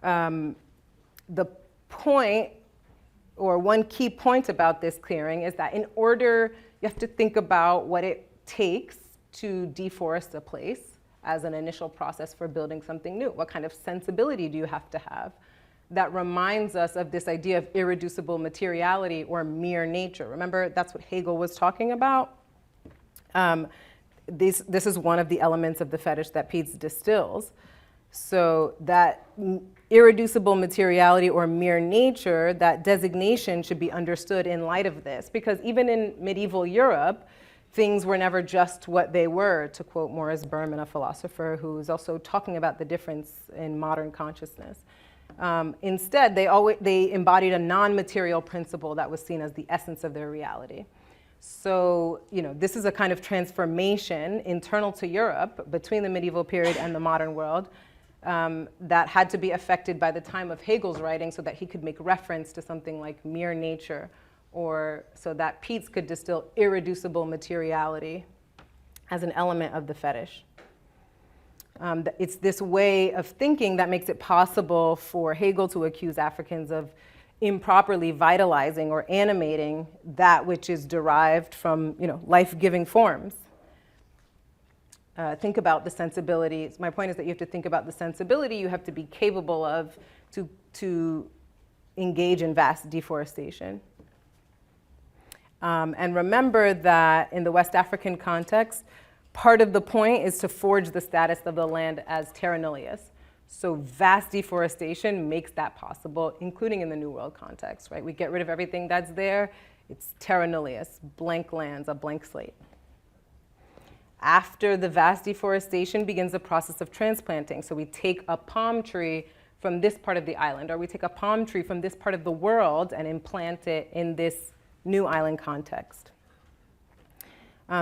The point, or one key point about this clearing, is that in order, you have to think about what it takes to deforest a place as an initial process for building something new. What kind of sensibility do you have to have? That reminds us of this idea of irreducible materiality or mere nature. Remember, that's what Hegel was talking about? This is one of the elements of the fetish that Peetz distills. So that irreducible materiality or mere nature, that designation should be understood in light of this, because even in medieval Europe, things were never just what they were, to quote Morris Berman, a philosopher who's also talking about the difference in modern consciousness. Instead, they embodied a non-material principle that was seen as the essence of their reality. So, this is a kind of transformation internal to Europe between the medieval period and the modern world that had to be affected by the time of Hegel's writing so that he could make reference to something like mere nature, or so that Peetz could distill irreducible materiality as an element of the fetish. It's this way of thinking that makes it possible for Hegel to accuse Africans of improperly vitalizing or animating that which is derived from, life-giving forms. Think about the sensibilities. My point is that you have to think about the sensibility you have to be capable of to engage in vast deforestation. And remember that in the West African context, part of the point is to forge the status of the land as terra nullius. So vast deforestation makes that possible, including in the New World context, right? We get rid of everything that's there. It's terra nullius, blank lands, a blank slate. After the vast deforestation begins the process of transplanting. So we take a palm tree from this part of the island, or we take a palm tree from this part of the world and implant it in this new island context.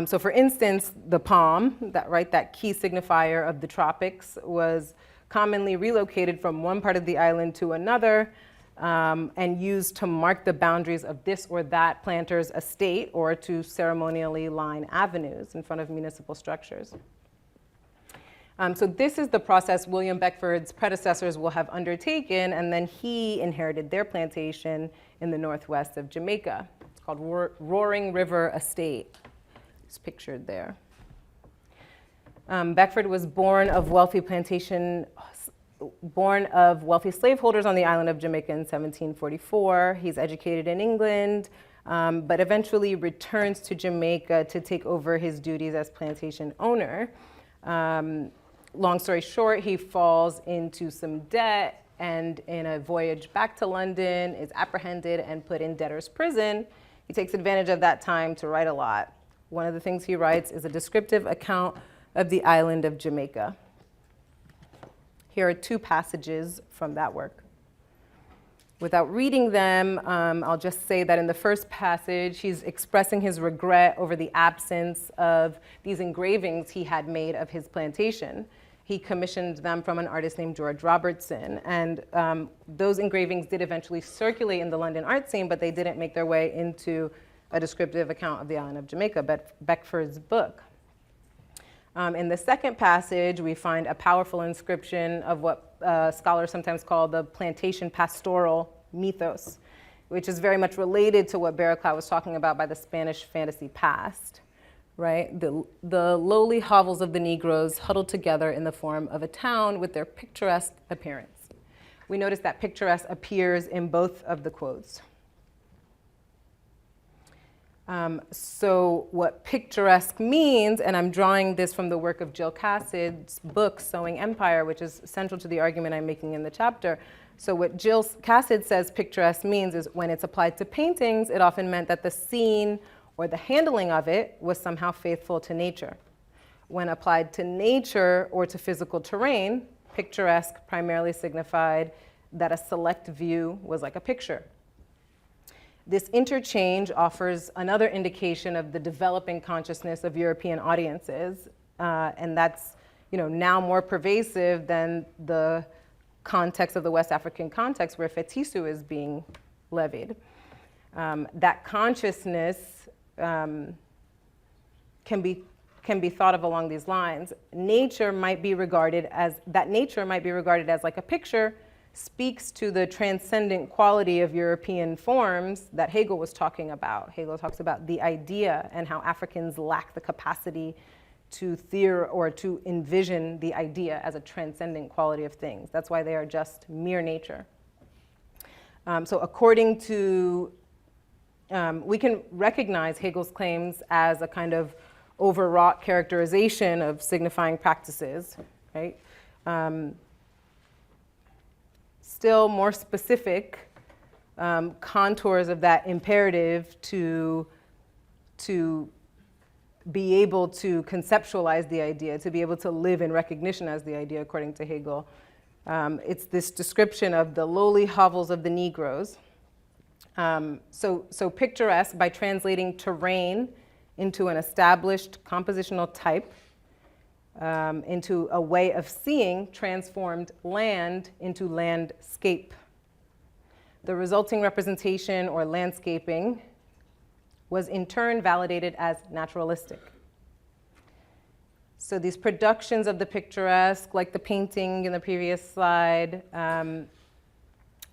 So for instance, the palm, that key signifier of the tropics, was commonly relocated from one part of the island to another and used to mark the boundaries of this or that planter's estate, or to ceremonially line avenues in front of municipal structures. So this is the process William Beckford's predecessors will have undertaken, and then he inherited their plantation in the northwest of Jamaica. It's called Roaring River Estate. It's pictured there. Beckford was born of wealthy slaveholders on the island of Jamaica in 1744. He's educated in England, but eventually returns to Jamaica to take over his duties as plantation owner. Long story short, he falls into some debt, and in a voyage back to London is apprehended and put in debtor's prison. He takes advantage of that time to write a lot. One of the things he writes is a descriptive account of the island of Jamaica. Here are two passages from that work. Without reading them, I'll just say that in the first passage, he's expressing his regret over the absence of these engravings he had made of his plantation. He commissioned them from an artist named George Robertson, and those engravings did eventually circulate in the London art scene, but they didn't make their way into a descriptive account of the island of Jamaica, Beckford's book. In the second passage, we find a powerful inscription of what scholars sometimes call the plantation pastoral mythos, which is very much related to what Barraclough was talking about by the Spanish fantasy past, right? The lowly hovels of the Negroes huddled together in the form of a town with their picturesque appearance. We notice that picturesque appears in both of the quotes. So what picturesque means, and I'm drawing this from the work of Jill Cassid's book, Sowing Empire, which is central to the argument I'm making in the chapter. So what Jill Cassid says picturesque means is when it's applied to paintings, it often meant that the scene or the handling of it was somehow faithful to nature. When applied to nature or to physical terrain, picturesque primarily signified that a select view was like a picture. This interchange offers another indication of the developing consciousness of European audiences, and that's now more pervasive than the context of the West African context where fetisu is being levied. That consciousness can be thought of along these lines. Nature might be regarded as like a picture, speaks to the transcendent quality of European forms that Hegel was talking about. Hegel talks about the idea and how Africans lack the capacity to envision the idea as a transcendent quality of things. That's why they are just mere nature. So according to, we can recognize Hegel's claims as a kind of overwrought characterization of signifying practices, right? Still more specific contours of that imperative to be able to conceptualize the idea, to be able to live in recognition as the idea, according to Hegel. It's this description of the lowly hovels of the Negroes. So picturesque, by translating terrain into an established compositional type, into a way of seeing, transformed land into landscape. The resulting representation or landscaping was in turn validated as naturalistic. So these productions of the picturesque, like the painting in the previous slide,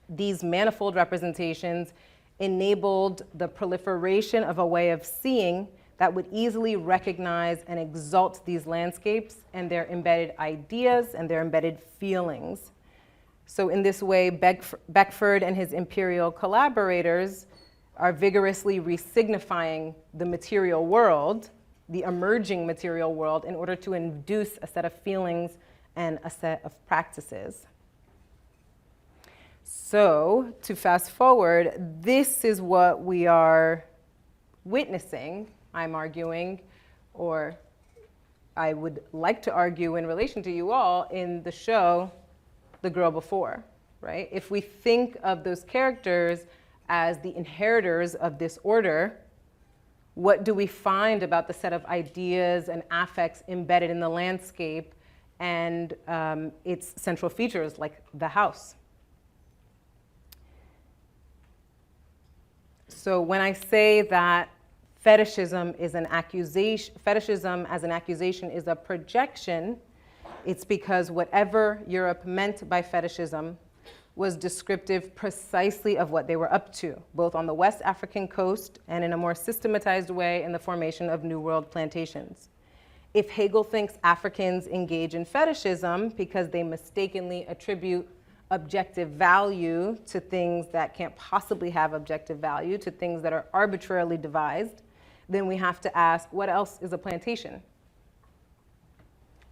these manifold representations enabled the proliferation of a way of seeing that would easily recognize and exalt these landscapes and their embedded ideas and their embedded feelings. So in this way, Beckford and his imperial collaborators are vigorously resignifying the material world, the emerging material world, in order to induce a set of feelings and a set of practices. So to fast forward, this is what we are witnessing, I'm arguing, or I would like to argue in relation to you all in the show, The Girl Before. right? If we think of those characters as the inheritors of this order, what do we find about the set of ideas and affects embedded in the landscape and its central features, like the house? So when I say that fetishism is an accusation, fetishism as an accusation is a projection, it's because whatever Europe meant by fetishism was descriptive precisely of what they were up to, both on the West African coast and in a more systematized way in the formation of New World plantations. If Hegel thinks Africans engage in fetishism because they mistakenly attribute objective value to things that can't possibly have objective value, to things that are arbitrarily devised, then we have to ask, what else is a plantation?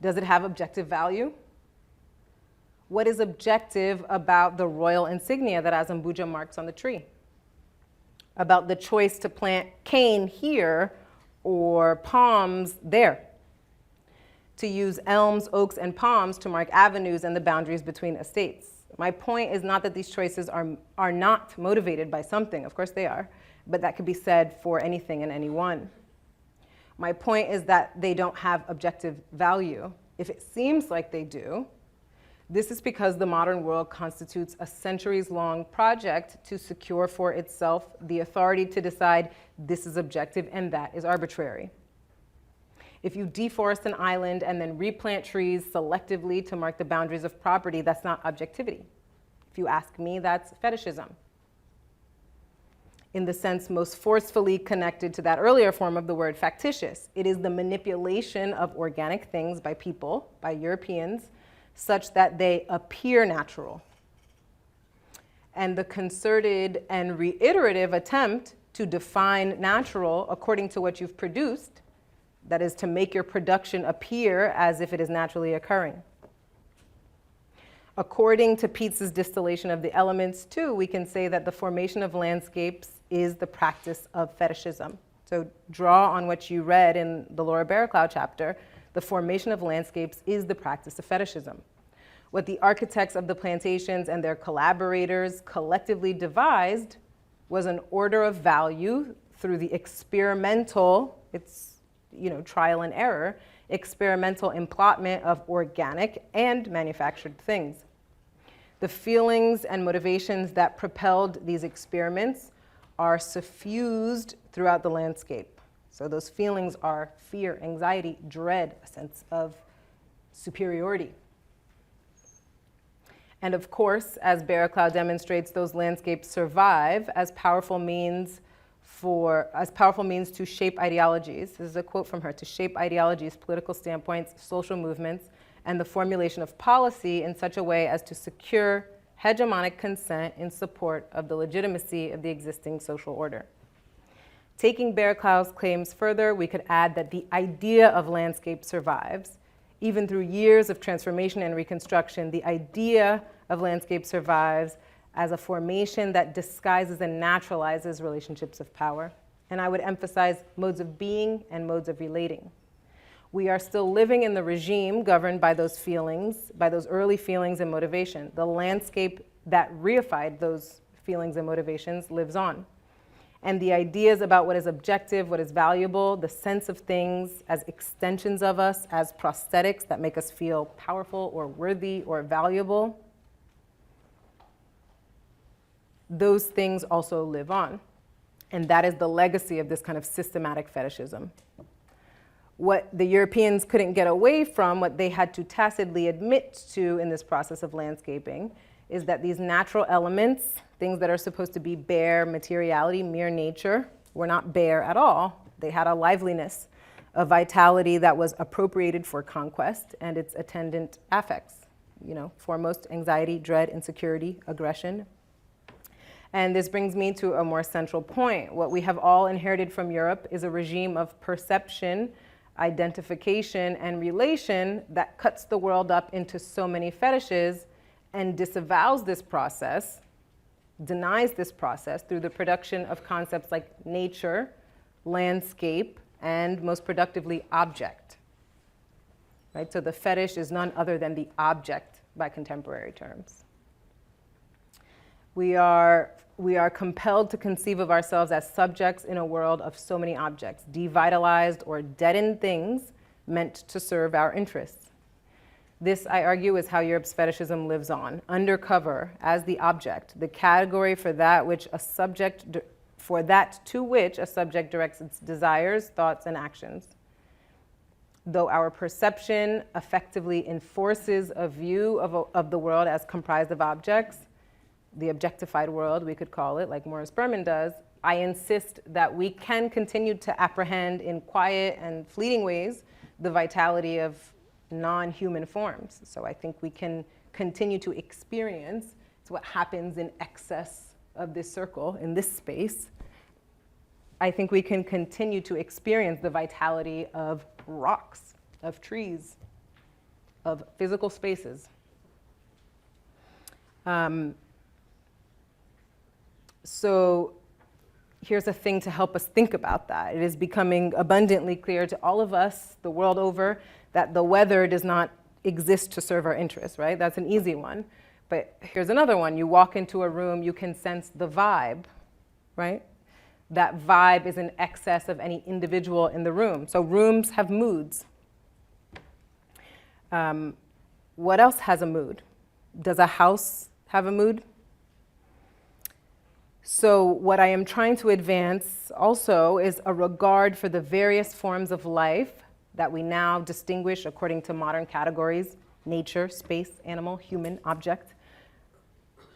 Does it have objective value? What is objective about the royal insignia that Azambuja marks on the tree? About the choice to plant cane here or palms there? To use elms, oaks, and palms to mark avenues and the boundaries between estates. My point is not that these choices are not motivated by something, of course they are, but that could be said for anything and anyone. My point is that they don't have objective value. If it seems like they do, this is because the modern world constitutes a centuries-long project to secure for itself the authority to decide this is objective and that is arbitrary. If you deforest an island and then replant trees selectively to mark the boundaries of property, that's not objectivity. If you ask me, that's fetishism. In the sense most forcefully connected to that earlier form of the word factitious. It is the manipulation of organic things by people, by Europeans, such that they appear natural. And the concerted and reiterative attempt to define natural according to what you've produced, that is to make your production appear as if it is naturally occurring. According to Pietz's distillation of the elements too, we can say that the formation of landscapes is the practice of fetishism. So draw on what you read in the Laura Barraclough chapter. The formation of landscapes is the practice of fetishism. What the architects of the plantations and their collaborators collectively devised was an order of value through the experimental, trial and error, experimental emplotment of organic and manufactured things. The feelings and motivations that propelled these experiments are suffused throughout the landscape. So those feelings are fear, anxiety, dread, a sense of superiority. And of course, as Barraclough demonstrates, those landscapes survive as powerful means to shape ideologies. This is a quote from her: to shape ideologies, political standpoints, social movements, and the formulation of policy in such a way as to secure hegemonic consent in support of the legitimacy of the existing social order. Taking Barraclough's claims further, we could add that the idea of landscape survives. Even through years of transformation and reconstruction, the idea of landscape survives as a formation that disguises and naturalizes relationships of power. And I would emphasize modes of being and modes of relating. We are still living in the regime governed by those feelings, by those early feelings and motivation. The landscape that reified those feelings and motivations lives on. And the ideas about what is objective, what is valuable, the sense of things as extensions of us, as prosthetics that make us feel powerful or worthy or valuable, those things also live on. And that is the legacy of this kind of systematic fetishism. What the Europeans couldn't get away from, what they had to tacitly admit to in this process of landscaping, is that these natural elements, things that are supposed to be bare materiality, mere nature, were not bare at all. They had a liveliness, a vitality that was appropriated for conquest and its attendant affects, foremost anxiety, dread, insecurity, aggression. And this brings me to a more central point. What we have all inherited from Europe is a regime of perception, identification, and relation that cuts the world up into so many fetishes and disavows this process, denies this process through the production of concepts like nature, landscape, and most productively, object. Right? So the fetish is none other than the object by contemporary terms. We are compelled to conceive of ourselves as subjects in a world of so many objects, devitalized or deadened things meant to serve our interests. This, I argue, is how Europe's fetishism lives on, undercover as the object, the category for that to which a subject directs its desires, thoughts, and actions. Though our perception effectively enforces a view of the world as comprised of objects, the objectified world, we could call it, like Morris Berman does, I insist that we can continue to apprehend in quiet and fleeting ways the vitality of non-human forms. So I think we can continue to experience, it's what happens in excess of this circle, in this space. I think we can continue to experience the vitality of rocks, of trees, of physical spaces. So here's a thing to help us think about that. It is becoming abundantly clear to all of us, the world over, that the weather does not exist to serve our interests, right? That's an easy one. But here's another one. You walk into a room, you can sense the vibe, right? That vibe is in excess of any individual in the room. So rooms have moods. What else has a mood? Does a house have a mood? So what I am trying to advance also is a regard for the various forms of life that we now distinguish according to modern categories: nature, space, animal, human, object,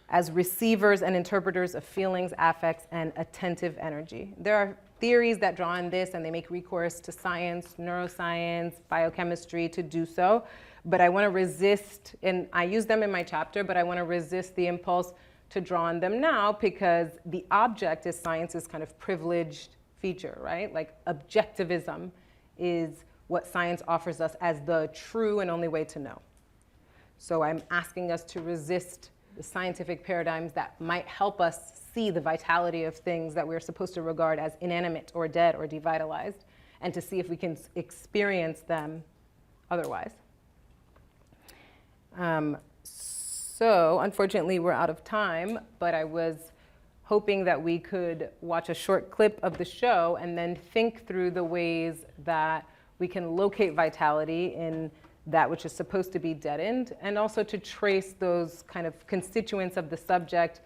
as receivers and interpreters of feelings, affects, and attentive energy. There are theories that draw on this, and they make recourse to science, neuroscience, biochemistry to do so. But I want to resist, and I use them in my chapter, but I want to resist the impulse to draw on them now, because the object is science's kind of privileged feature, right? Like objectivism is what science offers us as the true and only way to know. So I'm asking us to resist the scientific paradigms that might help us see the vitality of things that we're supposed to regard as inanimate or dead or devitalized, and to see if we can experience them otherwise. So unfortunately, we're out of time, but I was hoping that we could watch a short clip of the show and then think through the ways that we can locate vitality in that which is supposed to be deadened, and also to trace those kind of constituents of the subject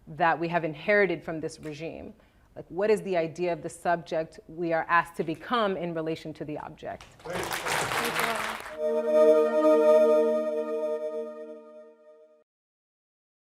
that we have inherited from this regime. Like, what is the idea of the subject we are asked to become in relation to the object? Thank you.